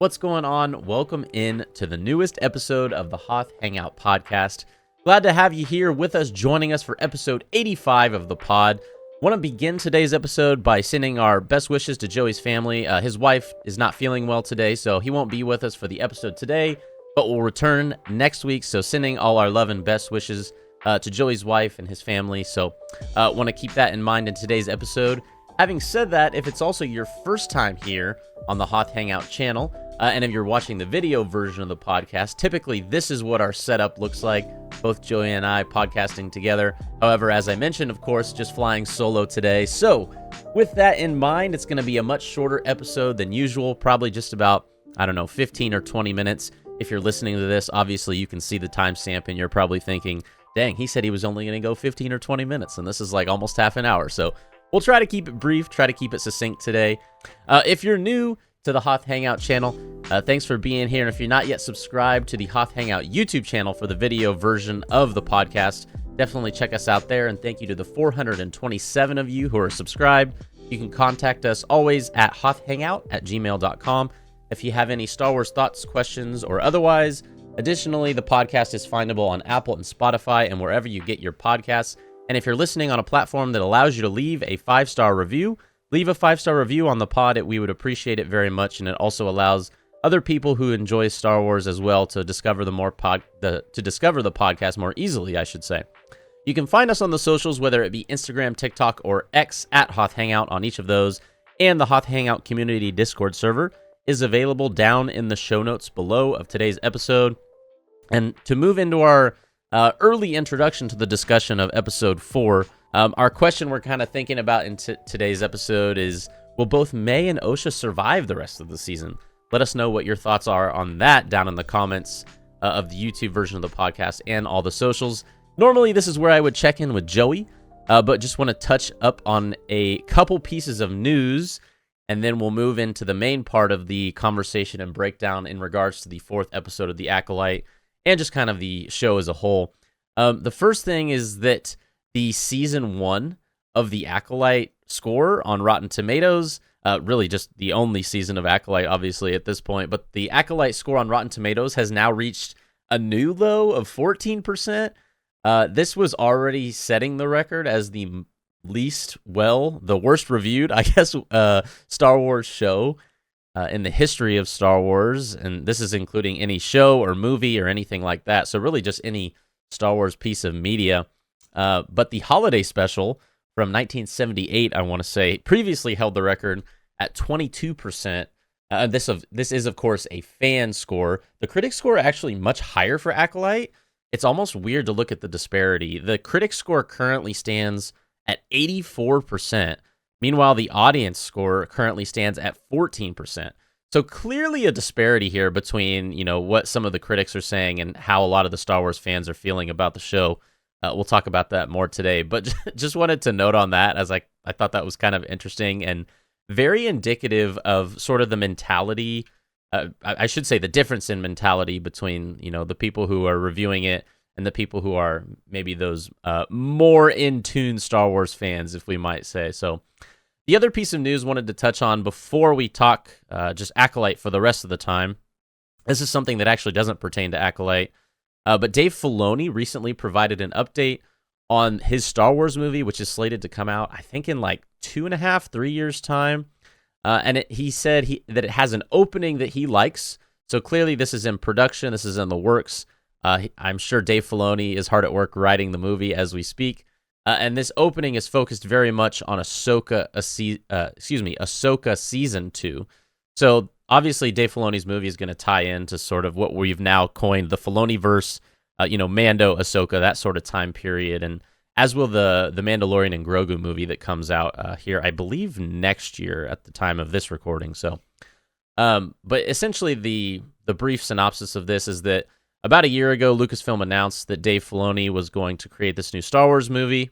What's going on? Welcome in to the newest episode of the Hoth Hangout podcast. Glad to have you here with us, joining us for episode 85 of the pod. Want to begin today's episode by sending our best wishes to Joey's family. His wife is not feeling well today, so he won't be with us for the episode today, but will return next week. So sending all our love and best wishes to Joey's wife and his family. So want to keep that in mind in today's episode. Having said that, if it's also your first time here on the Hoth Hangout channel, and if you're watching the video version of the podcast, typically this is what our setup looks like, both Joey and I podcasting together. However, as I mentioned, of course, just flying solo today. So with that in mind, it's going to be a much shorter episode than usual, probably just about, 15 or 20 minutes. If you're listening to this, obviously you can see the timestamp and you're probably thinking, dang, he said he was only going to go 15 or 20 minutes, and this is like almost half an hour. So we'll try to keep it brief, try to keep it succinct today. If you're new to the Hoth Hangout channel, thanks for being here. And if you're not yet subscribed to the Hoth Hangout YouTube channel for the video version of the podcast, definitely check us out there. And thank you to the 427 of you who are subscribed. You can contact us always at hothhangout@gmail.com if you have any Star Wars thoughts, questions, or otherwise. Additionally, the podcast is findable on Apple and Spotify and wherever you get your podcasts. And if you're listening on a platform that allows you to leave a 5-star review, leave a 5-star review on the pod. We would appreciate it very much, and it also allows other people who enjoy Star Wars as well to discover the podcast more easily, I should say. You can find us on the socials, whether it be Instagram, TikTok, or X at Hoth Hangout on each of those, and the Hoth Hangout community Discord server is available down in the show notes below of today's episode. And to move into our early introduction to the discussion of episode 4, our question we're kind of thinking about in today's episode is, will both May and Osha survive the rest of the season? Let us know what your thoughts are on that down in the comments of the YouTube version of the podcast and all the socials. Normally, this is where I would check in with Joey, but just want to touch up on a couple pieces of news, and then we'll move into the main part of the conversation and breakdown in regards to the 4th episode of The Acolyte and just kind of the show as a whole. The first thing is that the season 1 of The Acolyte score on Rotten Tomatoes, really just the only season of Acolyte, obviously, at this point, but the Acolyte score on Rotten Tomatoes has now reached a new low of 14%. This was already setting the record as the worst reviewed, I guess, Star Wars show in the history of Star Wars, and this is including any show or movie or anything like that, so really just any Star Wars piece of media. But the holiday special from 1978, I want to say, previously held the record at 22%. This is, of course, a fan score. The critic score actually much higher for Acolyte. It's almost weird to look at the disparity. The critic score currently stands at 84%. Meanwhile, the audience score currently stands at 14%. So clearly a disparity here between, what some of the critics are saying and how a lot of the Star Wars fans are feeling about the show. We'll talk about that more today, but just wanted to note on that, as I thought that was kind of interesting and very indicative of sort of the mentality, I should say the difference in mentality between, the people who are reviewing it and the people who are maybe those more in-tune Star Wars fans, if we might say. So the other piece of news wanted to touch on before we talk just Acolyte for the rest of the time. This is something that actually doesn't pertain to Acolyte. But Dave Filoni recently provided an update on his Star Wars movie, which is slated to come out, I think, in like 2.5, 3 years' time. And he said that it has an opening that he likes. So clearly this is in production. This is in the works. I'm sure Dave Filoni is hard at work writing the movie as we speak. And this opening is focused very much on Ahsoka Season 2. So obviously, Dave Filoni's movie is going to tie into sort of what we've now coined the Filoniverse, Mando, Ahsoka, that sort of time period, and as will the Mandalorian and Grogu movie that comes out here, I believe, next year at the time of this recording. So, but essentially, the brief synopsis of this is that about a year ago, Lucasfilm announced that Dave Filoni was going to create this new Star Wars movie,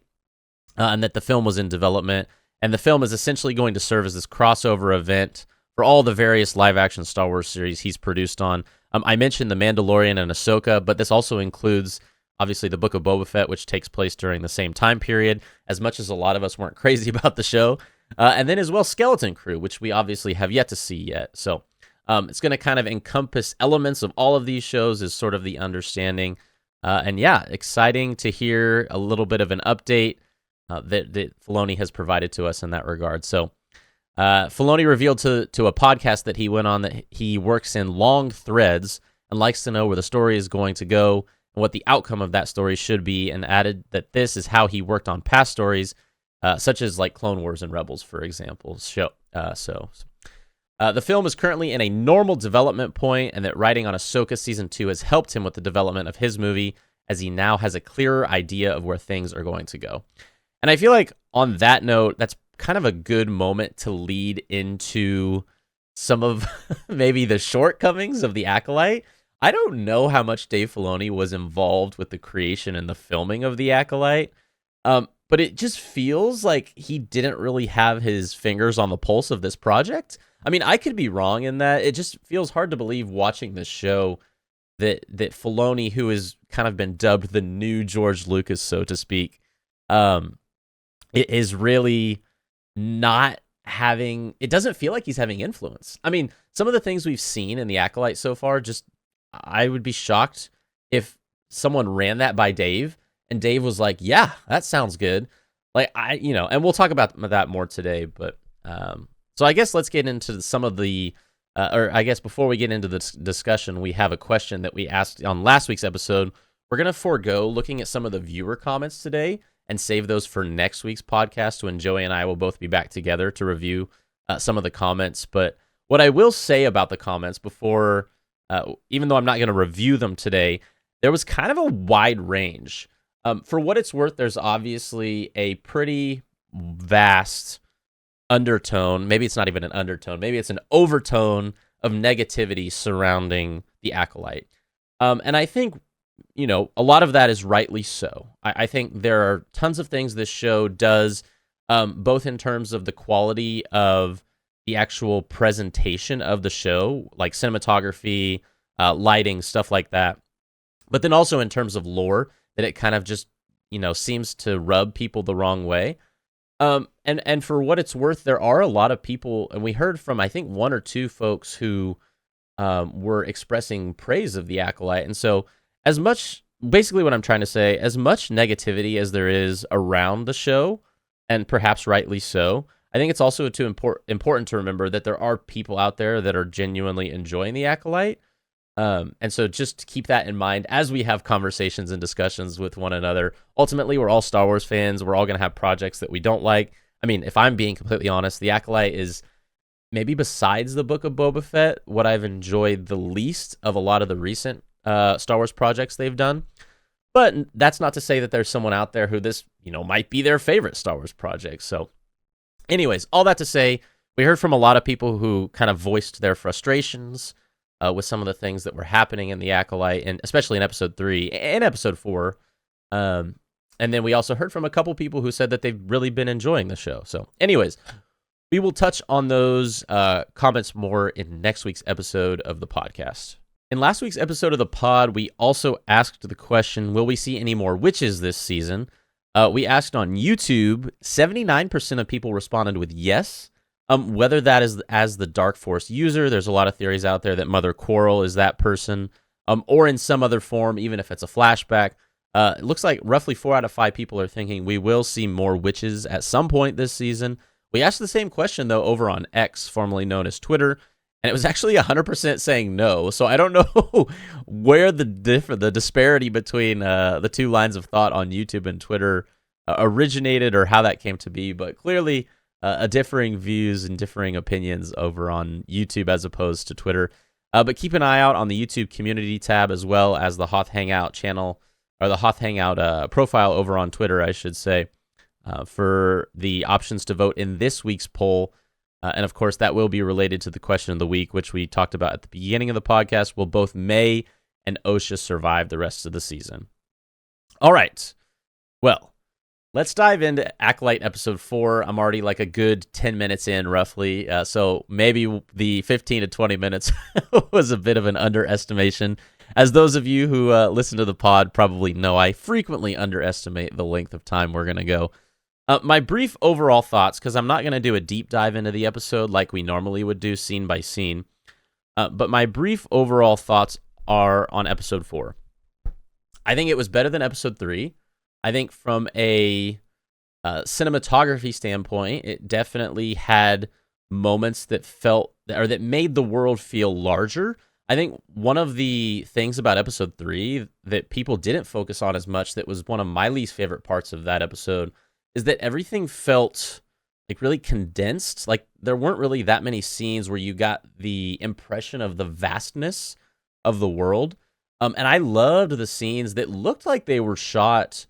and that the film was in development, and the film is essentially going to serve as this crossover event for all the various live-action Star Wars series he's produced on. I mentioned The Mandalorian and Ahsoka, but this also includes, obviously, the Book of Boba Fett, which takes place during the same time period, as much as a lot of us weren't crazy about the show. And then as well, Skeleton Crew, which we obviously have yet to see yet. So It's going to kind of encompass elements of all of these shows is sort of the understanding. And yeah, exciting to hear a little bit of an update that Filoni has provided to us in that regard. So Filoni revealed to a podcast that he went on that he works in long threads and likes to know where the story is going to go and what the outcome of that story should be, and added that this is how he worked on past stories, such as like Clone Wars and Rebels, for example. The film is currently in a normal development point, and that writing on Ahsoka Season 2 has helped him with the development of his movie, as he now has a clearer idea of where things are going to go. And I feel like on that note, that's kind of a good moment to lead into some of maybe the shortcomings of The Acolyte. I don't know how much Dave Filoni was involved with the creation and the filming of The Acolyte, but it just feels like he didn't really have his fingers on the pulse of this project. I mean, I could be wrong in that. It just feels hard to believe watching this show that Filoni, who has kind of been dubbed the new George Lucas, so to speak, it is really not having, it doesn't feel like he's having influence. I mean, some of the things we've seen in The Acolyte so far, just, I would be shocked if someone ran that by Dave and Dave was like, yeah, that sounds good. Like, and we'll talk about that more today, but, so I guess let's get into some of the, or I guess before we get into this discussion, we have a question that we asked on last week's episode. We're going to forego looking at some of the viewer comments today and save those for next week's podcast when Joey and I will both be back together to review some of the comments. But what I will say about the comments before, even though I'm not going to review them today, there was kind of a wide range. For what it's worth, there's obviously a pretty vast undertone. Maybe it's not even an undertone. Maybe it's an overtone of negativity surrounding The Acolyte. And I think, a lot of that is rightly so. I think there are tons of things this show does, both in terms of the quality of the actual presentation of the show, like cinematography, lighting, stuff like that. But then also in terms of lore, that it kind of just, seems to rub people the wrong way. And for what it's worth, there are a lot of people, and we heard from, I think, one or two folks who were expressing praise of The Acolyte. And so basically what I'm trying to say, as much negativity as there is around the show, and perhaps rightly so, I think it's also important to remember that there are people out there that are genuinely enjoying The Acolyte. And so just keep that in mind as we have conversations and discussions with one another. Ultimately, we're all Star Wars fans. We're all going to have projects that we don't like. I mean, if I'm being completely honest, The Acolyte is maybe, besides the Book of Boba Fett, what I've enjoyed the least of a lot of the recent Star Wars projects they've done. But that's not to say that there's someone out there who this, might be their favorite Star Wars project. So anyways, all that to say, we heard from a lot of people who kind of voiced their frustrations with some of the things that were happening in The Acolyte, and especially in Episode 3 and Episode 4. And then we also heard from a couple people who said that they've really been enjoying the show. So anyways, we will touch on those comments more in next week's episode of the podcast. In last week's episode of the pod, we also asked the question, will we see any more witches this season? We asked on YouTube, 79% of people responded with yes. Whether that is as the Dark Force user, there's a lot of theories out there that Mother Quarrel is that person, or in some other form, even if it's a flashback. It looks like roughly 4 out of 5 people are thinking we will see more witches at some point this season. We asked the same question, though, over on X, formerly known as Twitter, and it was actually 100% saying no. So I don't know where the disparity between the two lines of thought on YouTube and Twitter originated, or how that came to be, but clearly a differing views and differing opinions over on YouTube as opposed to Twitter. But keep an eye out on the YouTube community tab, as well as the Hoth Hangout channel, or the Hoth Hangout profile over on Twitter, I should say, for the options to vote in this week's poll. And of course, that will be related to the question of the week, which we talked about at the beginning of the podcast. Will both May and Osha survive the rest of the season? All right. Well, let's dive into Acolyte Episode 4. I'm already like a good 10 minutes in, roughly. So maybe the 15 to 20 minutes was a bit of an underestimation. As those of you who listen to the pod probably know, I frequently underestimate the length of time we're going to go. My brief overall thoughts, because I'm not going to do a deep dive into the episode like we normally would do scene by scene. But my brief overall thoughts are on episode 4. I think it was better than episode 3. I think from a cinematography standpoint, it definitely had moments that felt or that made the world feel larger. I think one of the things about episode 3 that people didn't focus on as much, that was one of my least favorite parts of that episode, is that everything felt like really condensed. Like there weren't really that many scenes where you got the impression of the vastness of the world. And I loved the scenes that looked like they were shot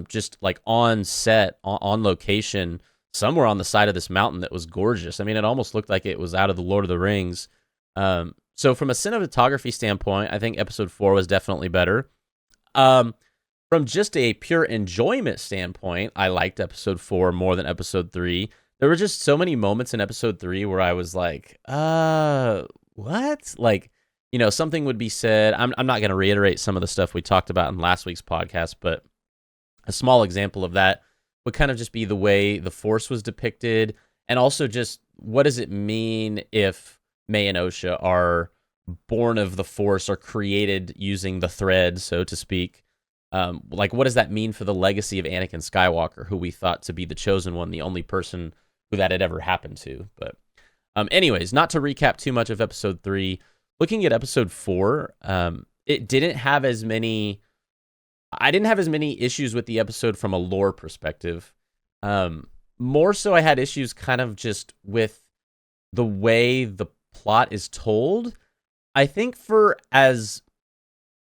just like on set, on location, somewhere on the side of this mountain that was gorgeous. I mean, it almost looked like it was out of the Lord of the Rings. So from a cinematography standpoint, I think episode 4 was definitely better. From just a pure enjoyment standpoint, I liked episode 4 more than episode 3. There were just so many moments in episode 3 where I was like, what? Like, something would be said. I'm not going to reiterate some of the stuff we talked about in last week's podcast, but a small example of that would kind of just be the way the Force was depicted, and also just what does it mean if May and Osha are born of the Force or created using the thread, so to speak. Like, what does that mean for the legacy of Anakin Skywalker, who we thought to be the chosen one, the only person who that had ever happened to? But anyways, not to recap too much of episode 3, looking at episode 4, it didn't have as many... I didn't have as many issues with the episode from a lore perspective. More so, I had issues kind of just with the way the plot is told. I think for as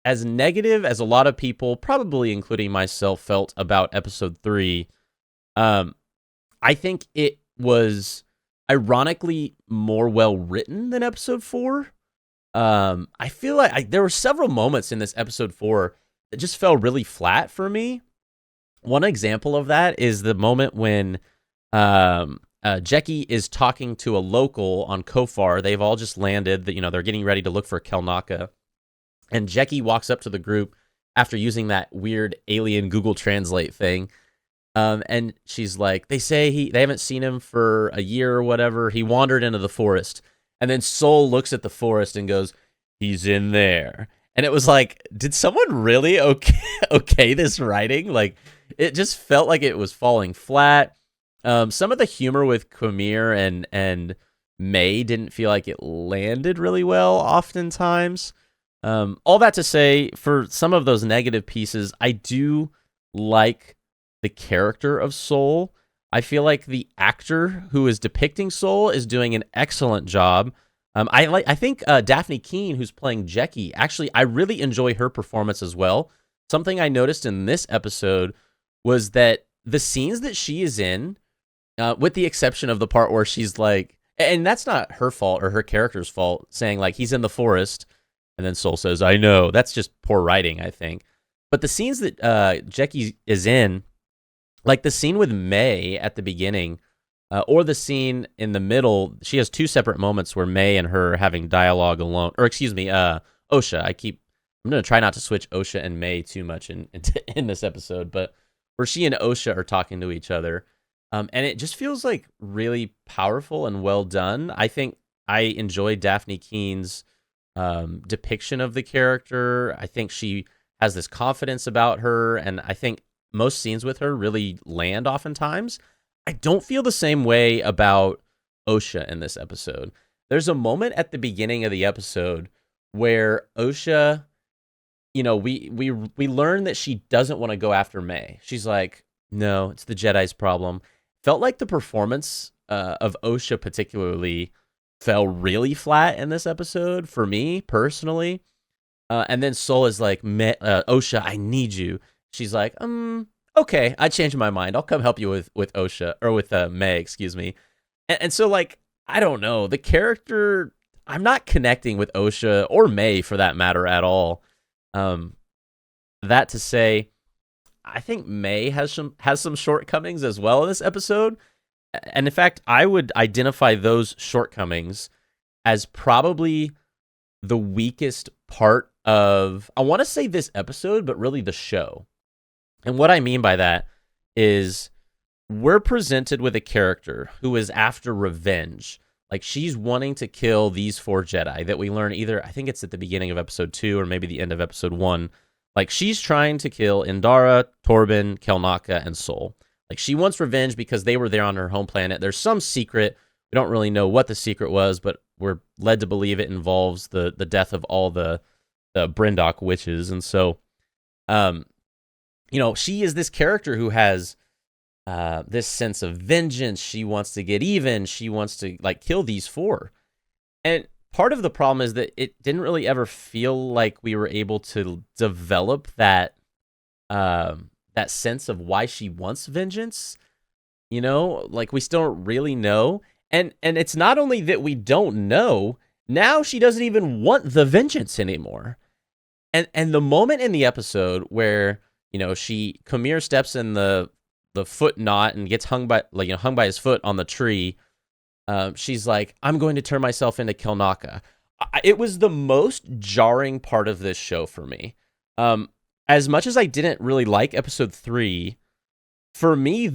negative as a lot of people, probably including myself, felt about episode 3, I think it was ironically more well written than episode 4. I feel like there were several moments in this episode 4 that just fell really flat for me. One example of that is the moment when Jecki is talking to a local on Kofar. They've all just landed. They're getting ready to look for Kelnaka. And Jecki walks up to the group after using that weird alien Google Translate thing. And she's like, they say they haven't seen him for a year or whatever. He wandered into the forest. And then Sol looks at the forest and goes, he's in there. And it was like, did someone really okay this writing? Like, it just felt like it was falling flat. Some of the humor with Quamir and May didn't feel like it landed really well oftentimes. All that to say, for some of those negative pieces, I do like the character of Sol. I feel like the actor who is depicting Sol is doing an excellent job. I think Daphne Keane, who's playing Jecki, actually, I really enjoy her performance as well. Something I noticed in this episode was that the scenes that she is in, with the exception of the part where she's like, and that's not her fault or her character's fault, saying like he's in the forest, and then Sol says, I know. That's just poor writing, I think. But the scenes that Jecki is in, like the scene with May at the beginning, or the scene in the middle, she has two separate moments where May and her are having dialogue alone. Or excuse me, Osha. I'm going to try not to switch Osha and May too much in this episode, but where she and Osha are talking to each other. And it just feels like really powerful and well done. I think I enjoy Daphne Keene's depiction of the character. I think she has this confidence about her, and I think most scenes with her really land oftentimes. I don't feel the same way about Osha in this episode. There's a moment at the beginning of the episode where Osha, we learn that she doesn't want to go after May. She's like, no, it's the Jedi's problem. Felt like the performance of Osha particularly fell really flat in this episode for me personally. And then Sol is like, Osha, I need you. She's like, okay, I changed my mind. I'll come help you with Osha, or with May, excuse me. And so, like, I don't know. The character, I'm not connecting with Osha, or May for that matter, at all. That to say, I think May has some shortcomings as well in this episode. And in fact, I would identify those shortcomings as probably the weakest part of, I want to say this episode, but really the show. And what I mean by that is we're presented with a character who is after revenge. Like, she's wanting to kill these 4 Jedi that we learn either, I think it's at the beginning of episode 2 or maybe the end of episode 1. Like, she's trying to kill Indara, Torben, Kelnaka, and Sol. Like, she wants revenge because they were there on her home planet. There's some secret. We don't really know what the secret was, but we're led to believe it involves the death of all the Brindok witches. And so, she is this character who has this sense of vengeance. She wants to get even. She wants to, like, kill these 4. And part of the problem is that it didn't really ever feel like we were able to develop that sense of why she wants vengeance. Like, we still don't really know. And it's not only that we don't know, now she doesn't even want the vengeance anymore. And the moment in the episode where, Kamir steps in the foot knot and gets hung by his foot on the tree, she's like, I'm going to turn myself into Kelnaka. It was the most jarring part of this show for me. As much as I didn't really like episode 3, for me,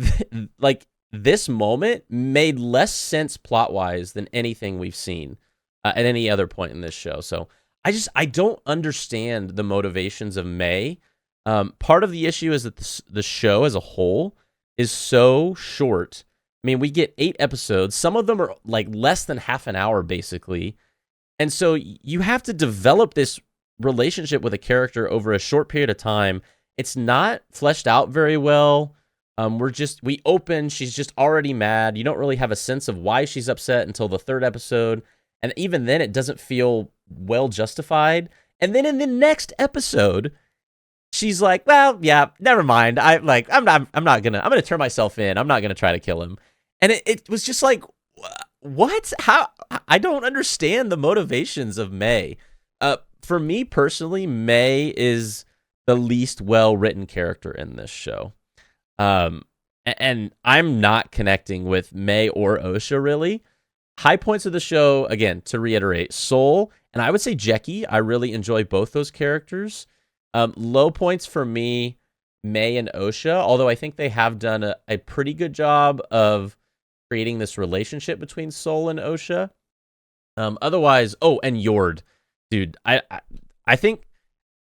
this moment made less sense plot-wise than anything we've seen at any other point in this show. So I don't understand the motivations of May. Part of the issue is that the show as a whole is so short. I mean, we get 8 episodes. Some of them are like less than half an hour, basically. And so you have to develop this relationship with a character over a short period of time. It's not fleshed out very well. We open, she's just already mad. You don't really have a sense of why she's upset until the 3rd episode. And even then, it doesn't feel well justified. And then in the next episode, she's like, well, yeah, never mind. I'm gonna turn myself in. I'm not gonna try to kill him. And it was just like, what? How? I don't understand the motivations of May. For me personally, May is the least well-written character in this show. And I'm not connecting with May or Osha, really. High points of the show, again, to reiterate, Sol, and I would say Jeki. I really enjoy both those characters. Low points for me, May and Osha, although I think they have done a pretty good job of creating this relationship between Sol and Osha. Otherwise, and Yord. Dude, I think,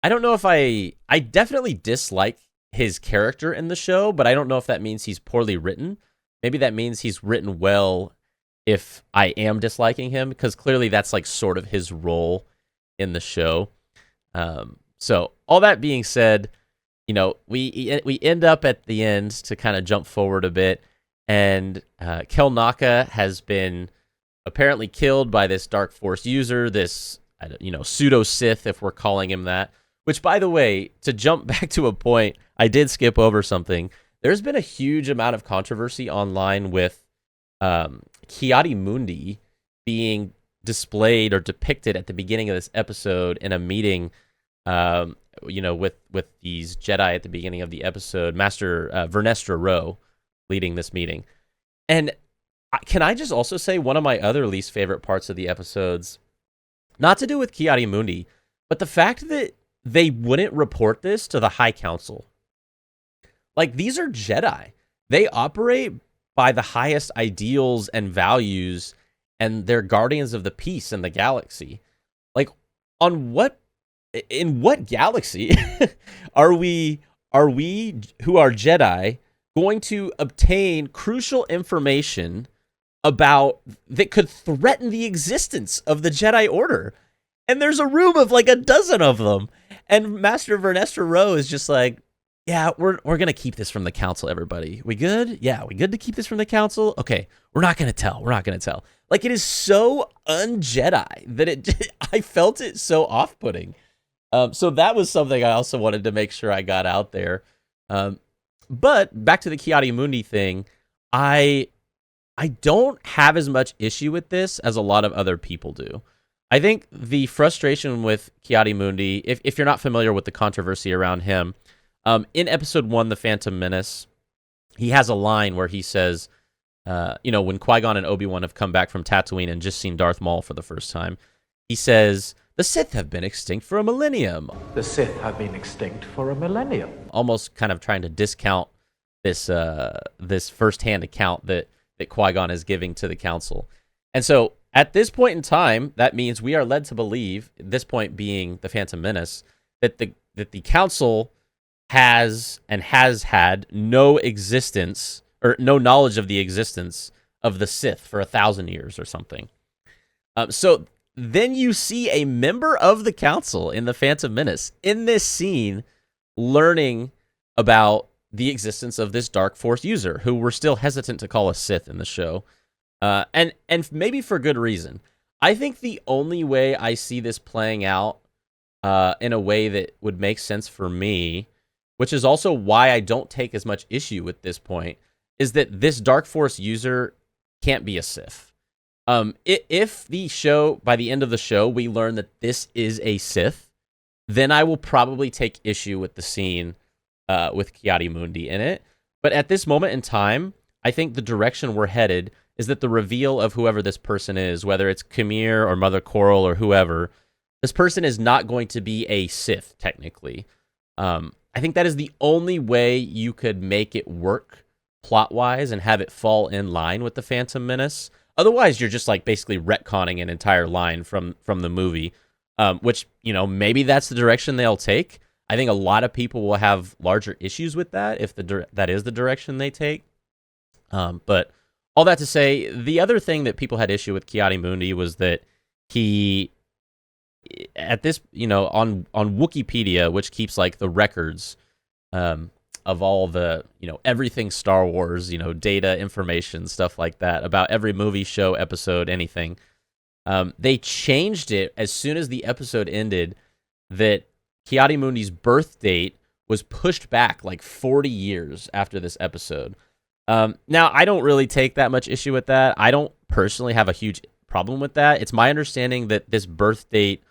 I don't know if I definitely dislike his character in the show, but I don't know if that means he's poorly written. Maybe that means he's written well if I am disliking him, because clearly that's like sort of his role in the show. So all that being said, we end up at the end, to kind of jump forward a bit, and Kelnaka has been apparently killed by this Dark Force user, this pseudo Sith, if we're calling him that. Which, by the way, to jump back to a point, I did skip over something. There's been a huge amount of controversy online with Kiadi Mundi being displayed or depicted at the beginning of this episode in a meeting, with these Jedi at the beginning of the episode, Master Vernestra Rwoh leading this meeting. And can I just also say one of my other least favorite parts of the episodes, not to do with Kiadi Mundi, but the fact that they wouldn't report this to the High Council. Like, these are Jedi. They operate by the highest ideals and values, and they're guardians of the peace in the galaxy. Like, in what galaxy are we who are Jedi going to obtain crucial information about that could threaten the existence of the Jedi Order? And there's a room of like a dozen of them. And Master Vernestra Rwoh is just like, yeah, we're going to keep this from the council, everybody. We good? Yeah, we good to keep this from the council? Okay, we're not going to tell. We're not going to tell. Like, it is so un-Jedi that I felt it so off-putting. So that was something I also wanted to make sure I got out there. But back to the Kiadi Mundi thing, I don't have as much issue with this as a lot of other people do. I think the frustration with Kiadi Mundi, if you're not familiar with the controversy around him, in episode 1, The Phantom Menace, he has a line where he says, when Qui-Gon and Obi-Wan have come back from Tatooine and just seen Darth Maul for the first time, he says, "The Sith have been extinct for a millennium." The Sith have been extinct for a millennium. Almost kind of trying to discount this first-hand account that Qui-Gon is giving to the council. And so At this point in time, that means we are led to believe, at this point being the Phantom Menace, that the council has had no existence or no knowledge of the existence of the Sith for 1,000 years or something. So then you see a member of the council in the Phantom Menace in this scene learning about the existence of this Dark Force user who we're still hesitant to call a Sith in the show. And maybe for good reason. I think the only way I see this playing out in a way that would make sense for me, which is also why I don't take as much issue with this point, is that this Dark Force user can't be a Sith. If the show, by the end of the show, we learn that this is a Sith, then I will probably take issue with the scene with Ki-Adi-Mundi in it. But at this moment in time, I think the direction we're headed is that the reveal of whoever this person is, whether it's Khmer or Mother Coral or whoever, this person is not going to be a Sith, technically. I think that is the only way you could make it work plot-wise and have it fall in line with the Phantom Menace. Otherwise, you're just like basically retconning an entire line from the movie, which, maybe that's the direction they'll take. I think a lot of people will have larger issues with that if that is the direction they take. But all that to say, the other thing that people had issue with Ki-Adi-Mundi was that he, at this, on Wikipedia, which keeps like the records of all the, everything Star Wars, data, information, stuff like that, about every movie, show, episode, anything. They changed it as soon as the episode ended that Ki-Adi-Mundi's birth date was pushed back like 40 years after this episode. Now, I don't really take that much issue with that. I don't personally have a huge problem with that. It's my understanding that this birth date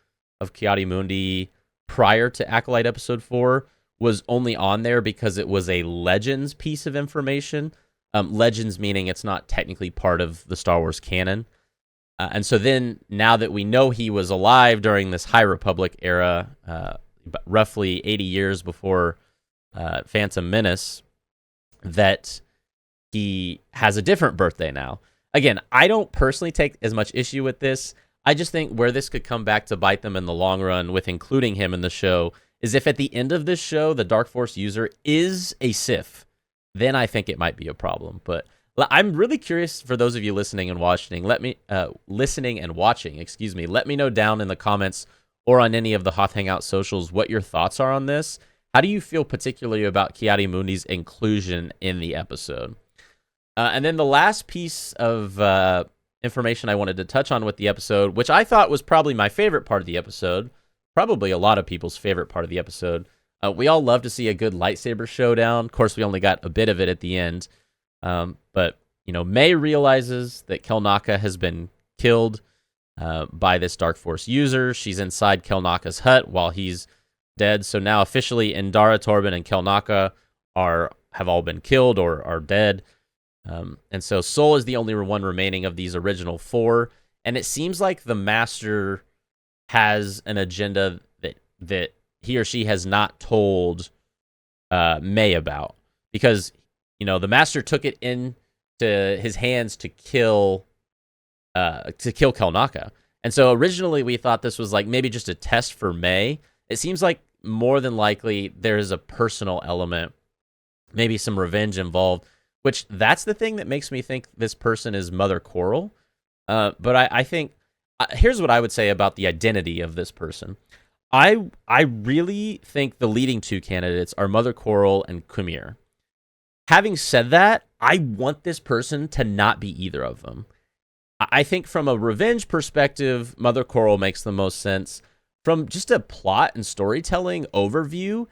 of Ki-Adi-Mundi prior to Acolyte Episode 4 was only on there because it was a Legends piece of information. Legends meaning it's not technically part of the Star Wars canon. And so then, now that we know he was alive during this High Republic era, roughly 80 years before Phantom Menace, that he has a different birthday now. Again, I don't personally take as much issue with this. I just think where this could come back to bite them in the long run with including him in the show is if at the end of this show, the Dark Force user is a Sith, then I think it might be a problem. But I'm really curious for those of you listening and watching. Let me know down in the comments or on any of the Hoth Hangout socials what your thoughts are on this. How do you feel particularly about Ki-Adi-Mundi's inclusion in the episode? And then the last piece of information I wanted to touch on with the episode, which I thought was probably my favorite part of the episode, probably a lot of people's favorite part of the episode. We all love to see a good lightsaber showdown. Of course, we only got a bit of it at the end. But, May realizes that Kelnaka has been killed by this Dark Force user. She's inside Kelnaka's hut while he's dead. So now officially Indara, Torben, and Kelnaka have all been killed or are dead. And so Sol is the only one remaining of these original 4. And it seems like the Master has an agenda that he or she has not told May about. Because, the Master took it into his hands to kill Kelnaka. And so originally we thought this was like maybe just a test for May. It seems like more than likely there is a personal element, maybe some revenge involved, which that's the thing that makes me think this person is Mother Coral. But I think, here's what I would say about the identity of this person. I really think the leading 2 candidates are Mother Coral and Khmer. Having said that, I want this person to not be either of them. I think from a revenge perspective, Mother Coral makes the most sense. From just a plot and storytelling overview,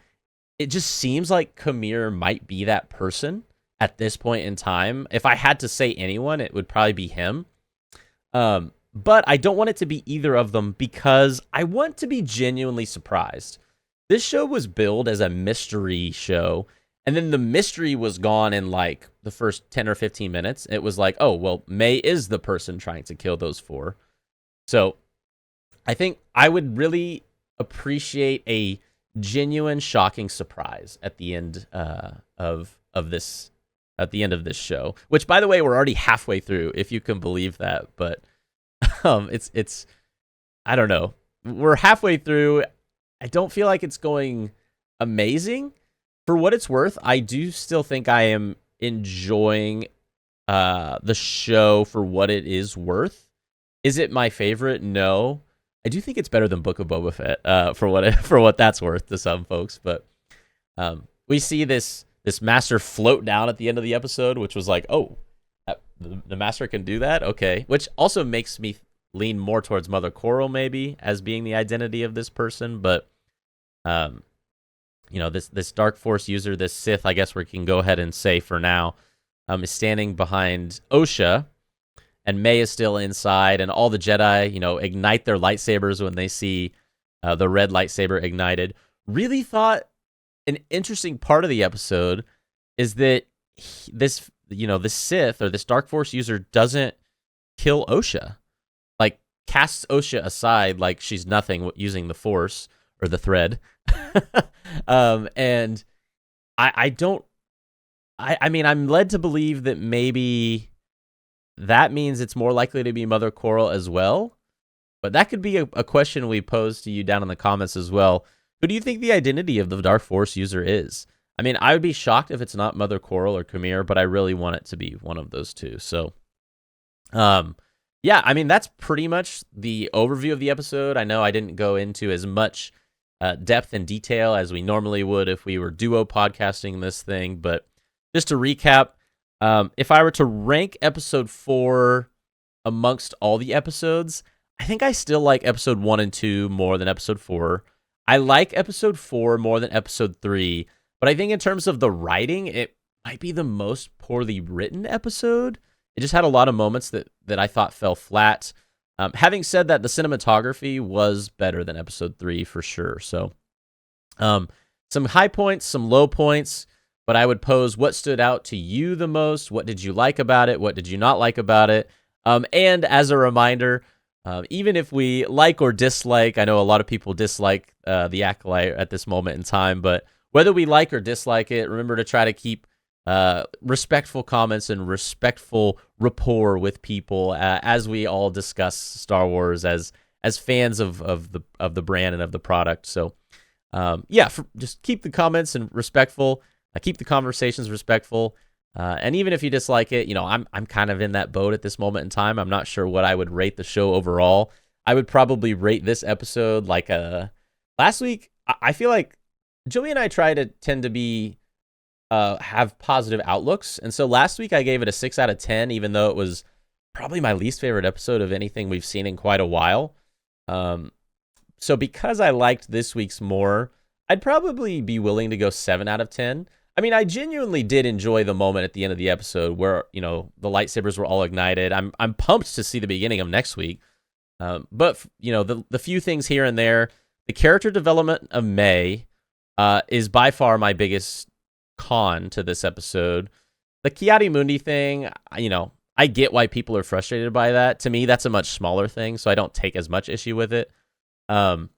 it just seems like Khmer might be that person at this point in time. If I had to say anyone, it would probably be him. But I don't want it to be either of them because I want to be genuinely surprised. This show was billed as a mystery show, and then the mystery was gone in like the first 10 or 15 minutes. It was like, oh, well, May is the person trying to kill those 4. So I think I would really appreciate a genuine, shocking surprise at the end of this show. Which, by the way, we're already halfway through, if you can believe that. But It's I don't know. We're halfway through. I don't feel like it's going amazing. For what it's worth, I do still think I am enjoying the show for what it is worth. Is it my favorite? No. I do think it's better than Book of Boba Fett for what that's worth to some folks. But we see this master float down at the end of the episode, which was like, oh, the master can do that? Okay. Which also makes me lean more towards Mother Coral maybe as being the identity of this person. But, this Dark Force user, this Sith, I guess we can go ahead and say for now, is standing behind Osha, and May is still inside, and all the Jedi, ignite their lightsabers when they see the red lightsaber ignited. Really thought an interesting part of the episode is that this Sith or this Dark Force user doesn't kill Osha, like casts Osha aside like she's nothing using the Force or the thread. And I mean, I'm led to believe that maybe that means it's more likely to be Mother Coral as well. But that could be a question we pose to you down in the comments as well. Who do you think the identity of the Dark Force user is? I mean, I would be shocked if it's not Mother Coral or Khmer, but I really want it to be one of those two. So, yeah, I mean, that's pretty much the overview of the episode. I know I didn't go into as much depth and detail as we normally would if we were duo podcasting this thing, but just to recap, if I were to rank episode 4 amongst all the episodes, I think I still like episode 1 and 2 more than episode 4. I like episode 4 more than episode 3, but I think in terms of the writing, it might be the most poorly written episode. It just had a lot of moments that I thought fell flat. Having said that, the cinematography was better than episode 3 for sure. So some high points, some low points, but I would pose what stood out to you the most. What did you like about it? What did you not like about it? And as a reminder, even if we like or dislike, I know a lot of people dislike the Acolyte at this moment in time, but whether we like or dislike it, remember to try to keep respectful comments and respectful rapport with people as we all discuss Star Wars as fans of the brand and of the product. So just keep the comments and respectful. Keep the conversations respectful. And even if you dislike it, I'm kind of in that boat at this moment in time. I'm not sure what I would rate the show overall. I would probably rate this episode like last week. I feel like Joey and I tend to be have positive outlooks. And so last week I gave it a 6 out of 10, even though it was probably my least favorite episode of anything we've seen in quite a while. So because I liked this week's more, I'd probably be willing to go 7 out of 10. I mean, I genuinely did enjoy the moment at the end of the episode where, the lightsabers were all ignited. I'm pumped to see the beginning of next week. But the few things here and there, the character development of May is by far my biggest con to this episode. The Kiadi Mundi thing, I get why people are frustrated by that. To me, that's a much smaller thing, so I don't take as much issue with it. And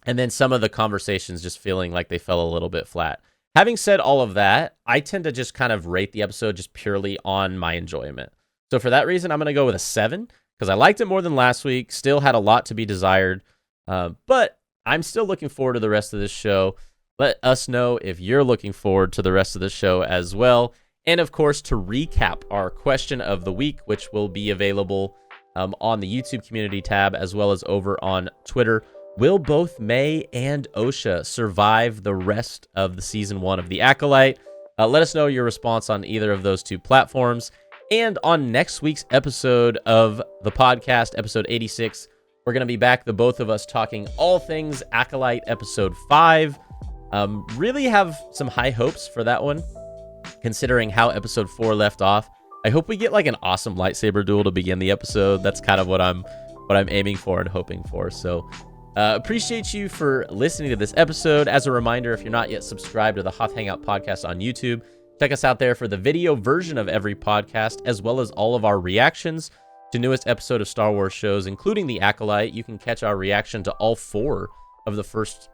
then some of the conversations just feeling like they fell a little bit flat. Having said all of that, I tend to just kind of rate the episode just purely on my enjoyment. So for that reason, I'm going to go with a 7 because I liked it more than last week. Still had a lot to be desired, but I'm still looking forward to the rest of this show. Let us know if you're looking forward to the rest of the show as well. And of course, to recap our question of the week, which will be available on the YouTube community tab as well as over on Twitter. Will both May and Osha survive the rest of the season 1 of The Acolyte? Let us know your response on either of those two platforms. And on next week's episode of the podcast, episode 86, we're going to be back, the both of us, talking all things Acolyte episode 5. Really have some high hopes for that one, considering how episode 4 left off. I hope we get like an awesome lightsaber duel to begin the episode. That's kind of what I'm aiming for and hoping for. So appreciate you for listening to this episode. As a reminder, if you're not yet subscribed to the Hoth Hangout podcast on YouTube, check us out there for the video version of every podcast, as well as all of our reactions to newest episode of Star Wars shows, including The Acolyte. You can catch our reaction to all 4 of the first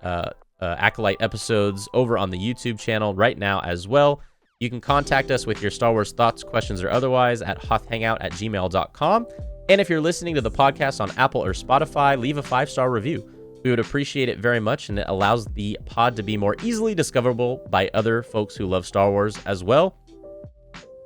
Acolyte episodes over on the YouTube channel right now as well. You can contact us with your Star Wars thoughts, questions, or otherwise at hothhangout@gmail.com. And if you're listening to the podcast on Apple or Spotify, leave a 5-star review. We would appreciate it very much, and it allows the pod to be more easily discoverable by other folks who love Star Wars as well.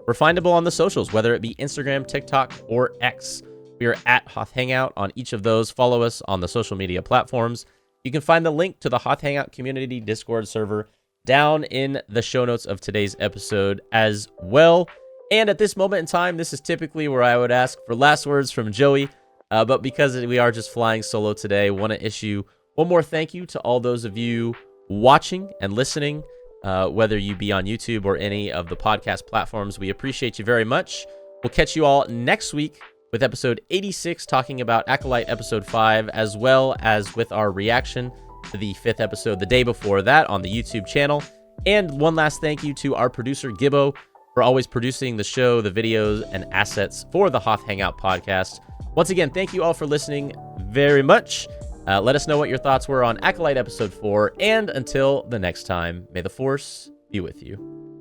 We're findable on the socials, whether it be Instagram, TikTok, or X. We are at Hoth Hangout on each of those. Follow us on the social media platforms. You can find the link to the Hoth Hangout community Discord server down in the show notes of today's episode as well. And at this moment in time, this is typically where I would ask for last words from Joey. But because we are just flying solo today, want to issue one more thank you to all those of you watching and listening, whether you be on YouTube or any of the podcast platforms. We appreciate you very much. We'll catch you all next week with episode 86, talking about Acolyte episode 5, as well as with our reaction to the 5th episode the day before that on the YouTube channel. And one last thank you to our producer, Gibbo, for always producing the show, the videos, and assets for the Hoth Hangout podcast. Once again, thank you all for listening very much. Let us know what your thoughts were on Acolyte episode 4. And until the next time, may the Force be with you.